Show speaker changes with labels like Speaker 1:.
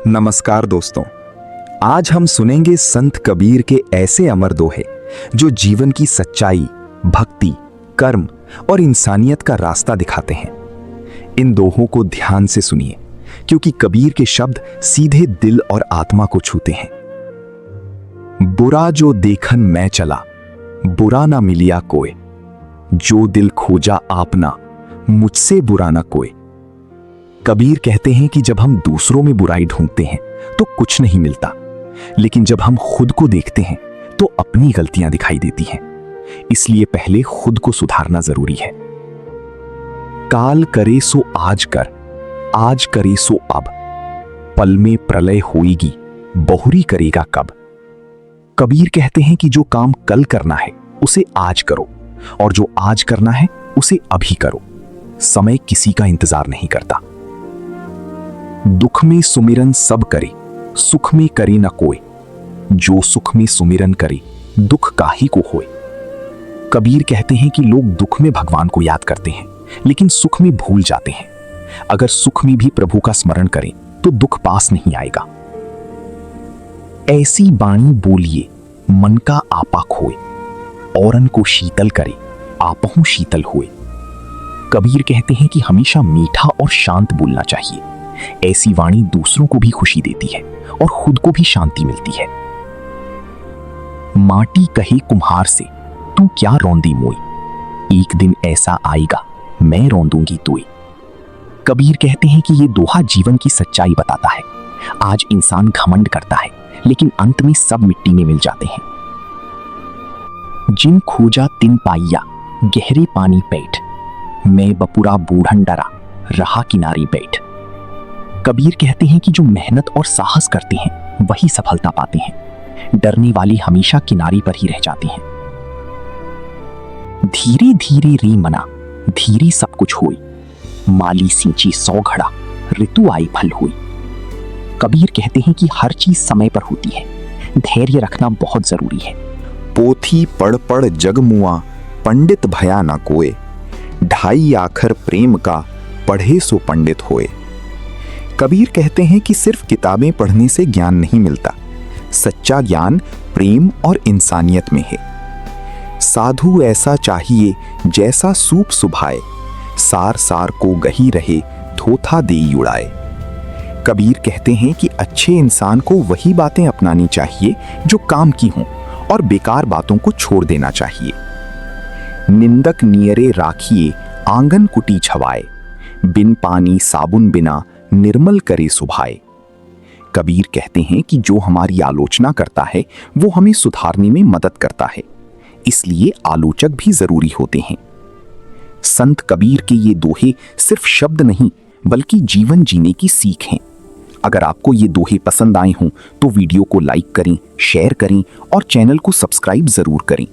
Speaker 1: नमस्कार दोस्तों, आज हम सुनेंगे संत कबीर के ऐसे अमर दोहे जो जीवन की सच्चाई, भक्ति, कर्म और इंसानियत का रास्ता दिखाते हैं। इन दोहों को ध्यान से सुनिए, क्योंकि कबीर के शब्द सीधे दिल और आत्मा को छूते हैं। बुरा जो देखन मैं चला, बुरा ना मिलिया कोय, जो दिल खोजा आपना, मुझसे बुरा ना कोय। कबीर कहते हैं कि जब हम दूसरों में बुराई ढूंढते हैं तो कुछ नहीं मिलता, लेकिन जब हम खुद को देखते हैं तो अपनी गलतियां दिखाई देती हैं। इसलिए पहले खुद को सुधारना जरूरी है। काल करे सो आज कर, आज करे सो अब, पल में प्रलय होएगी, बहुरी करेगा कब। कबीर कहते हैं कि जो काम कल करना है उसे आज करो, और जो आज करना है उसे अभी करो। समय किसी का इंतजार नहीं करता। दुख में सुमिरन सब करे, सुख में करे न कोई, जो सुख में सुमिरन करे, दुख काहे को होए। कबीर कहते हैं कि लोग दुख में भगवान को याद करते हैं, लेकिन सुख में भूल जाते हैं। अगर सुख में भी प्रभु का स्मरण करें तो दुख पास नहीं आएगा। ऐसी बाणी बोलिए मन का आपा खोए, औरन को शीतल करे, आपहु शीतल होए। कबीर कहते हैं कि हमेशा मीठा और शांत बोलना चाहिए। ऐसी वाणी दूसरों को भी खुशी देती है और खुद को भी शांति मिलती है। माटी कहे कुम्हार से, तू क्या रौंदी मोई, एक दिन ऐसा आएगा मैं रौंदूंगी तोई। कबीर कहते हैं कि ये दोहा जीवन की सच्चाई बताता है। आज इंसान घमंड करता है, लेकिन अंत में सब मिट्टी में मिल जाते हैं। जिन खोजा तिन पाइया, गहरे पानी पैठ, मैं बपुरा बूढ़न डरा, रहा किनारे बैठ। कबीर कहते हैं कि जो मेहनत और साहस करते हैं वही सफलता पाते हैं। डरने वाले हमेशा किनारे पर ही रह जाते हैं। धीरे धीरे रे मना, धीरे सब कुछ होई, माली सींची 100 घड़ा, ऋतु आई फल हुई। कबीर कहते हैं कि हर चीज समय पर होती है। धैर्य रखना बहुत जरूरी है। पोथी पढ़ पढ़ जग मुआ, पंडित भया ना कोय, ढाई आखर प्रेम का, पढ़े सो पंडित होए। कबीर कहते हैं कि सिर्फ किताबें पढ़ने से ज्ञान नहीं मिलता। सच्चा ज्ञान प्रेम और इंसानियत में है। साधु ऐसा चाहिए जैसा सूप सुभाए, सार सार को गही रहे, थोथा दे उड़ाए। कबीर कहते हैं कि अच्छे इंसान को वही बातें अपनानी चाहिए जो काम की हों, और बेकार बातों को छोड़ देना चाहिए। निंदक नियरे राखिए, आंगन कुटी छवाए, बिन पानी साबुन बिना, निर्मल करे सुभाए। कबीर कहते हैं कि जो हमारी आलोचना करता है वो हमें सुधारने में मदद करता है, इसलिए आलोचक भी जरूरी होते हैं। संत कबीर के ये दोहे सिर्फ शब्द नहीं बल्कि जीवन जीने की सीख हैं। अगर आपको ये दोहे पसंद आए हों तो वीडियो को लाइक करें, शेयर करें और चैनल को सब्सक्राइब जरूर करें।